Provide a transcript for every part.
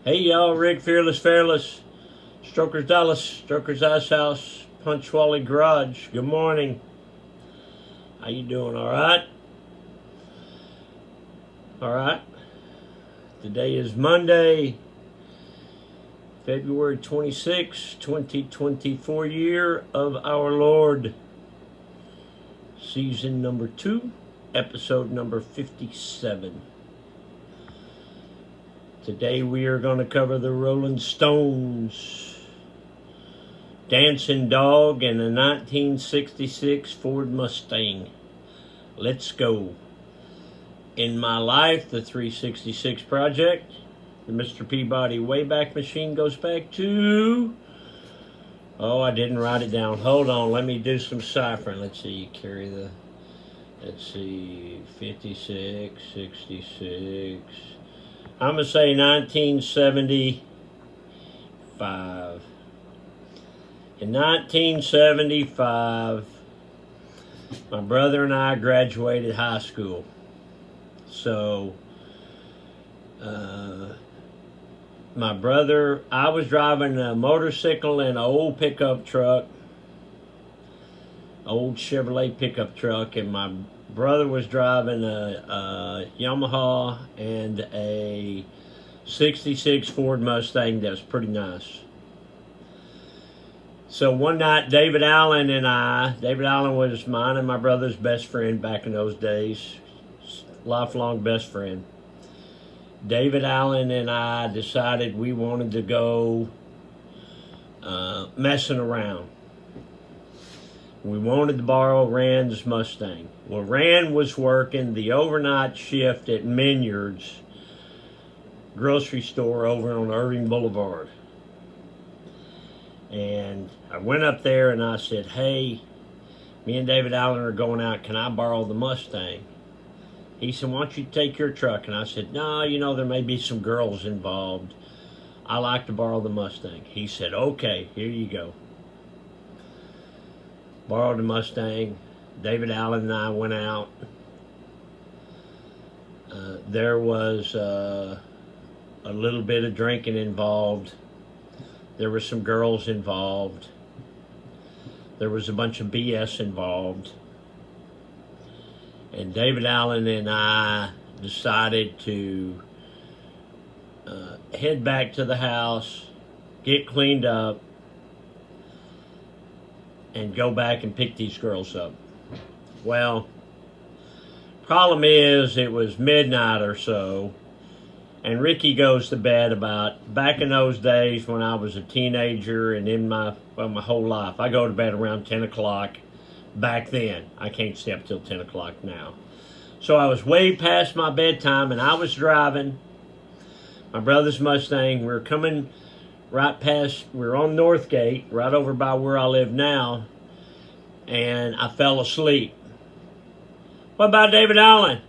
Hey y'all, Rick Fearless, Strokers Dallas, Strokers Ice House, Punch Wally Garage. Good morning. How you doing? All right? All right. Today is Monday, February 26, 2024, year of our Lord. Season number 2, episode number 57. Today we are going to cover the Rolling Stones, Dancing Dog, and a 1966 Ford Mustang. Let's go. In My Life, the 366 Project, the Mr. Peabody Wayback Machine goes back to... Oh, I didn't write it down. Hold on, let me do some ciphering. Let's see, carry the... Let's see, 56, 66... I'm going to say 1975. In 1975, my brother and I graduated high school. So, my brother, I was driving a motorcycle and an old pickup truck, old Chevrolet pickup truck, and my brother was driving a Yamaha and a 66 Ford Mustang that was pretty nice. So one night, David Allen was mine and my brother's best friend back in those days, lifelong best friend. David Allen and I decided we wanted to go messing around. We wanted to borrow Rand's Mustang. Well, Rand was working the overnight shift at Minyard's grocery store over on Irving Boulevard. And I went up there and I said, hey, me and David Allen are going out. Can I borrow the Mustang? He said, why don't you take your truck? And I said, no, there may be some girls involved. I like to borrow the Mustang. He said, okay, here you go. Borrowed the Mustang. David Allen and I went out. There was a little bit of drinking involved. There were some girls involved. There was a bunch of BS involved. And David Allen and I decided to head back to the house, get cleaned up, and go back and pick these girls up. Well, problem is it was midnight or so, and Ricky goes to bed back in those days when I was a teenager and in my whole life. I go to bed around 10 o'clock back then. I can't stay up till 10 o'clock now. So I was way past my bedtime, and I was driving my brother's Mustang. We were coming right past, we're on Northgate, right over by where I live now, and I fell asleep. What about David Allen?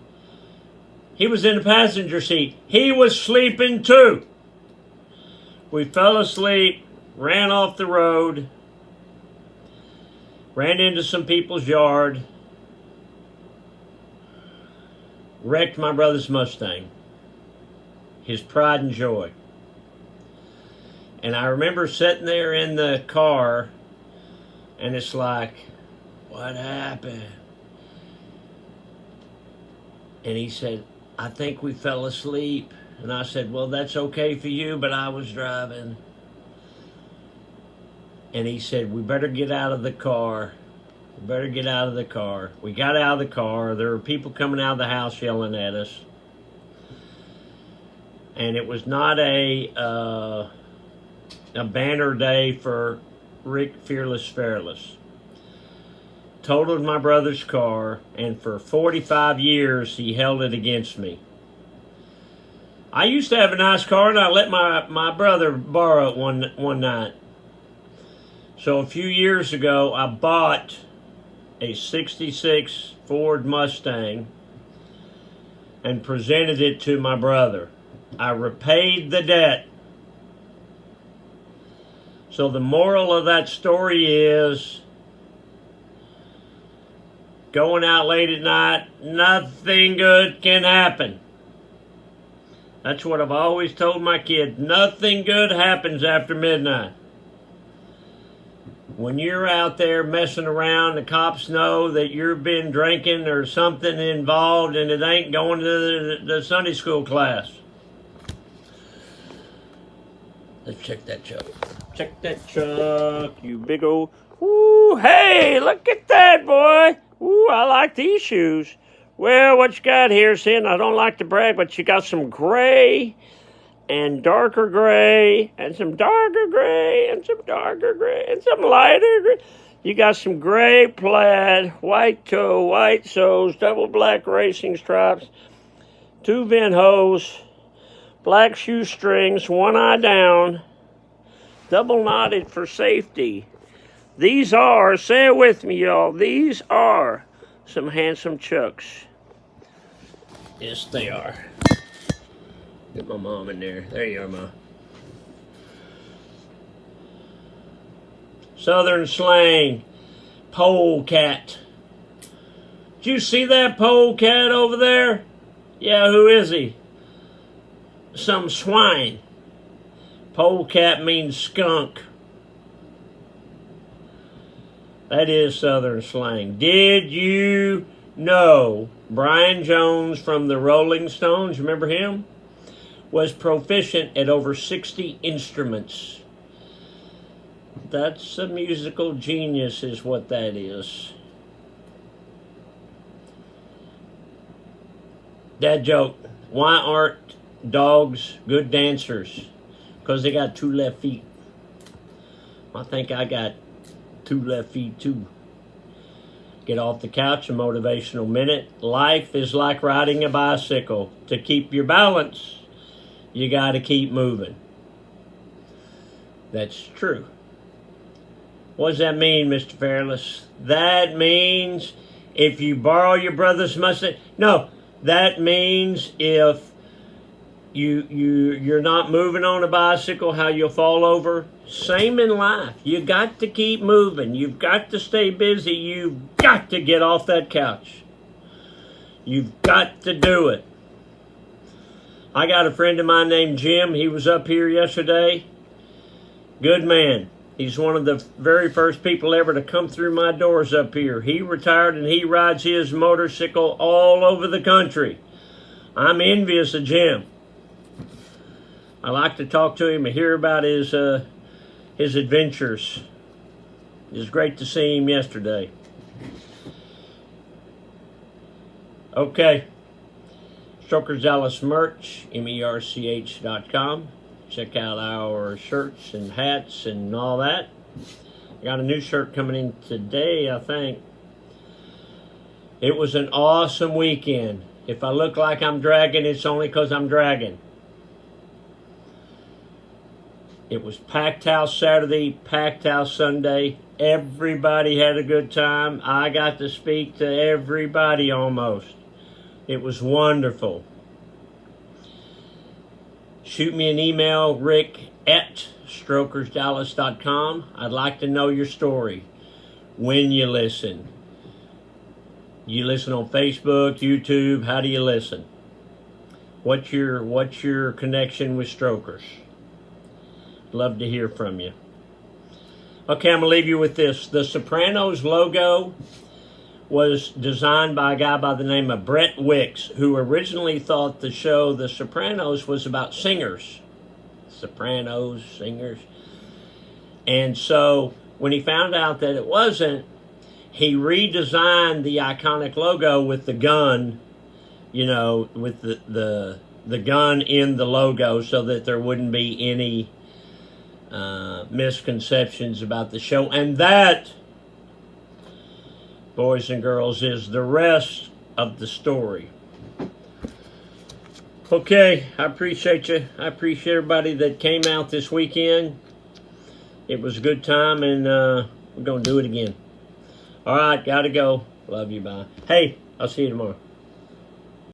He was in the passenger seat. He was sleeping too. We fell asleep, ran off the road, ran into some people's yard, wrecked my brother's Mustang, his pride and joy. And I remember sitting there in the car, and it's like, what happened? And he said, I think we fell asleep. And I said, well, that's okay for you, but I was driving. And he said, we better get out of the car. We better get out of the car. We got out of the car. There were people coming out of the house yelling at us. And it was not a banner day for Rick Fearless. Totaled my brother's car, and for 45 years he held it against me. I used to have a nice car, and I let my brother borrow it one night. So a few years ago, I bought a 66 Ford Mustang and presented it to my brother. I repaid the debt. So the moral of that story is, going out late at night, nothing good can happen. That's what I've always told my kids. Nothing good happens after midnight. When you're out there messing around, the cops know that you've been drinking or something involved, and it ain't going to the Sunday school class. Let's check that truck. Check that truck, you big old... Ooh, hey, look at that, boy. Ooh, I like these shoes. Well, what you got here, Sin? I don't like to brag, but you got some gray and darker gray and some darker gray and some darker gray and some lighter gray. You got some gray plaid, white toe, white soles, double black racing stripes, 2 vent hose, black shoestrings, 1 eye down, double knotted for safety. These are, say it with me, y'all, these are some handsome chucks. Yes, they are. Get my mom in there. There you are, Ma. Southern slang, polecat. Did you see that polecat over there? Yeah, who is he? Some swine. Polecat means skunk. That is Southern slang. Did you know Brian Jones from the Rolling Stones, remember him? Was proficient at over 60 instruments. That's a musical genius is what that is. Dad joke. Why aren't dogs good dancers? Because they got 2 left feet. I think I got 2 left feet too. Get off the couch, a motivational minute. Life is like riding a bicycle. To keep your balance, you got to keep moving. That's true. What does that mean, Mr. Fairless? That means if you borrow your brother's Mustang. No, that means if you're not moving on a bicycle, how you'll fall over. Same in life. You got to keep moving. You've got to stay busy. You've got to get off that couch. You've got to do it. I got a friend of mine named Jim. He was up here yesterday. Good man. He's one of the very first people ever to come through my doors up here. He retired and he rides his motorcycle all over the country. I'm envious of Jim. I like to talk to him and hear about his adventures. It was great to see him yesterday. Okay. Strokers Dallas merch, merch.com. Check out our shirts and hats and all that. I got a new shirt coming in today, I think. It was an awesome weekend. If I look like I'm dragging, it's only because I'm dragging. It was packed house Saturday, packed house Sunday. Everybody had a good time. I got to speak to everybody almost. It was wonderful. Shoot me an email, rick@strokersdallas.com. I'd like to know your story when you listen. You listen on Facebook, YouTube. How do you listen? What's your connection with Strokers? Love to hear from you. Okay, I'm going to leave you with this. The Sopranos logo was designed by a guy by the name of Brett Wicks, who originally thought the show The Sopranos was about singers. Sopranos, singers. And so when he found out that it wasn't, he redesigned the iconic logo with the gun, you know, with the gun in the logo so that there wouldn't be any misconceptions about the show. And that, boys and girls, is the rest of the story. Okay, I appreciate you. I appreciate everybody that came out this weekend. It was a good time, and we're going to do it again. All right, got to go. Love you, bye. Hey, I'll see you tomorrow.